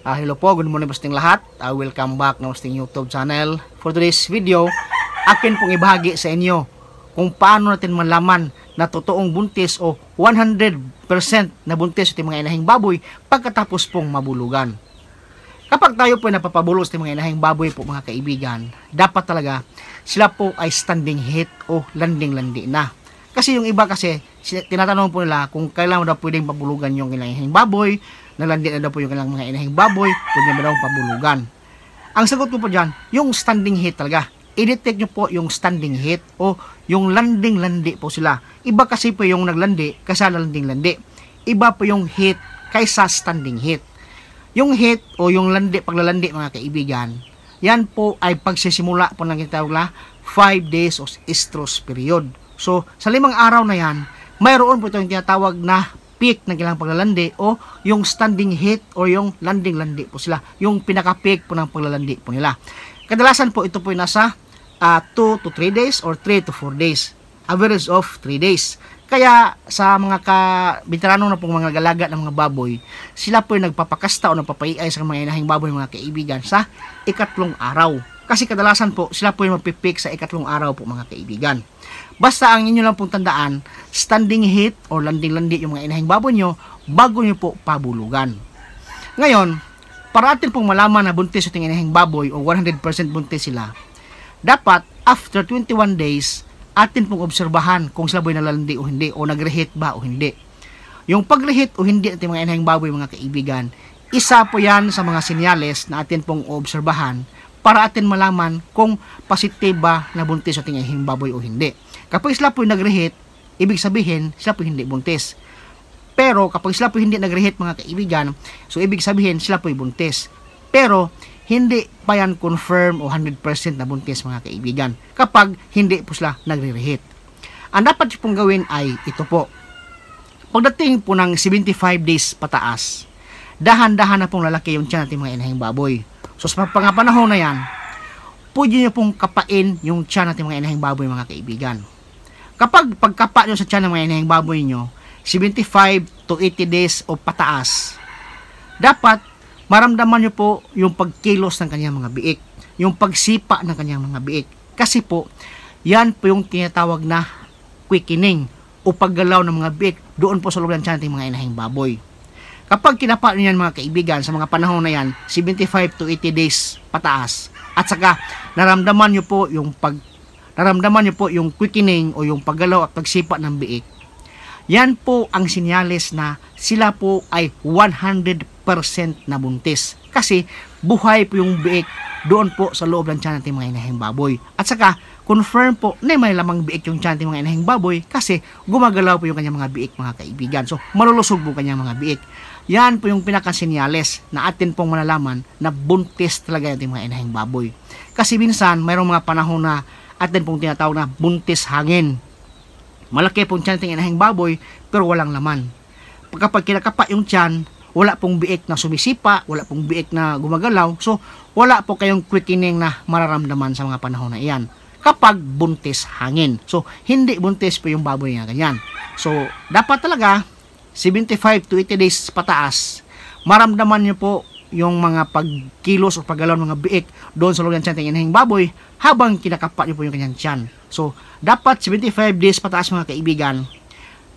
Hello po, good morning posting lahat. Welcome back na posting YouTube channel. For today's video, akin pong ibahagi sa inyo kung paano natin malaman na totoong buntis o 100% na buntis sa mga inahing baboy pagkatapos pong mabulugan. Kapag tayo po napapabulos ng mga inahing baboy po mga kaibigan, dapat talaga sila po ay standing heat o landing-landi na. Kasi yung iba kasi, tinatanong po nila kung kailan daw pwedeng pabulugan yung inahing baboy, nalandi na daw po yung kailang mga inahing baboy, pwede na daw pabulugan. Ang sagot ko po dyan, yung standing heat talaga. I-detect nyo po yung standing heat o yung landing-landi po sila. Iba kasi po yung naglandi kaysa landing-landi. Iba po yung heat kaysa standing heat. Yung heat o yung landi, paglalandi mga kaibigan, yan po ay pagsisimula po ng tinatawag na 5 days of estrus period. So, sa 5 araw na yan, mayroon po itong tinatawag na peak ng kailangang paglalandi o yung standing heat o yung landing-landi po sila. Yung pinaka-peak po ng paglalandi po nila. Kadalasan po ito po yung nasa 2 to 3 days or 3 to 4 days. Average of 3 days. Kaya sa mga veterano na pong mga galaga ng mga baboy, sila po yung nagpapakasta o nagpapaiay sa mga inahing baboy mga kaibigan sa 3 araw. Kasi kadalasan po sila po yung magpipik sa 3 araw po mga kaibigan. Basta ang inyo lang pong tandaan, standing heat o landing-landi yung mga inahing baboy nyo bago nyo po pabulugan. Ngayon, para atin pong malaman na buntis yung inahing baboy o 100% buntis sila, dapat after 21 days, atin pong obserbahan kung sila ba nalalandi o hindi o nag-reheat ba o hindi. Yung pag-reheat o hindi ating mga inahing baboy mga kaibigan, isa po yan sa mga senyales na atin pong obserbahan para atin malaman kung positive ba na buntis ating inahing baboy o hindi. Kapag sila po nag-reheat, ibig sabihin sila po hindi buntis. Pero kapag sila po hindi nag-reheat mga kaibigan, so ibig sabihin sila po buntis. Pero hindi pa yan confirm o 100% na buntis mga kaibigan kapag hindi po sila nagre-reheat. Ang dapat pong gawin ay ito po. Pagdating po ng 75 days pataas, dahan-dahan na pong lalaki yung tiyan natin mga inahing baboy. So sa panahon na yan, pwede nyo pong kapain yung tiyan natin mga inahing baboy mga kaibigan. Kapag pagkapa nyo sa tiyan ng mga inahing baboy nyo, 75 to 80 days o pataas, dapat maramdaman nyo po yung pagkilos ng kanyang mga biik, yung pagsipa ng kanyang mga biik. Kasi po, yan po yung tinatawag na quickening o paggalaw ng mga biik doon po sa loob ng tiyan ng mga inahing baboy. Kapag kinapa nyo yan mga kaibigan, sa mga panahon na yan, 75 to 80 days pataas, at saka naramdaman nyo po yung quickening o yung paggalaw at pagsipa ng biik, yan po ang sinyales na sila po ay 100% na buntis. Kasi buhay po yung biik doon po sa loob ng tiyan natin mga inahing baboy. At saka confirm po na may lamang biik yung tiyan natin mga inahing baboy kasi gumagalaw po yung kanyang mga biik mga kaibigan. So malulusog po kanyang mga biik. Yan po yung pinakasinyales na atin pong malalaman na buntis talaga yung mga inahing baboy. Kasi minsan mayroong mga panahon na atin pong tinatawag na buntis hangin. Malaki pong tiyan ng inahing baboy pero walang laman. Kapag kinakapa yung tiyan, wala pong biik na sumisipa, wala pong biik na gumagalaw, so wala po kayong quickening na mararamdaman sa mga panahon na iyan kapag buntis hangin. So hindi buntis po yung baboy na ganyan. So dapat talaga 75 to 80 days pataas, maramdaman nyo po yung mga pagkilos o paggalaw ng mga biik doon sa loob ng tiyan ng inahing baboy habang kinakapa nyo po yung kanyang tiyan. So dapat 75 days pataas mga kaibigan,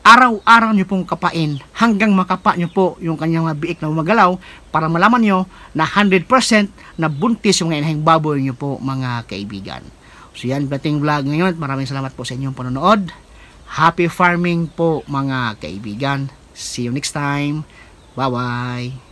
araw-araw nyo pong kapain hanggang makapa nyo po yung kanyang mga biik na umagalaw para malaman nyo na 100% na buntis yung inahing baboy nyo po mga kaibigan. So yan, ating vlog ngayon. Maraming salamat po sa inyong panonood. Happy farming po mga kaibigan. See you next time. Bye-bye.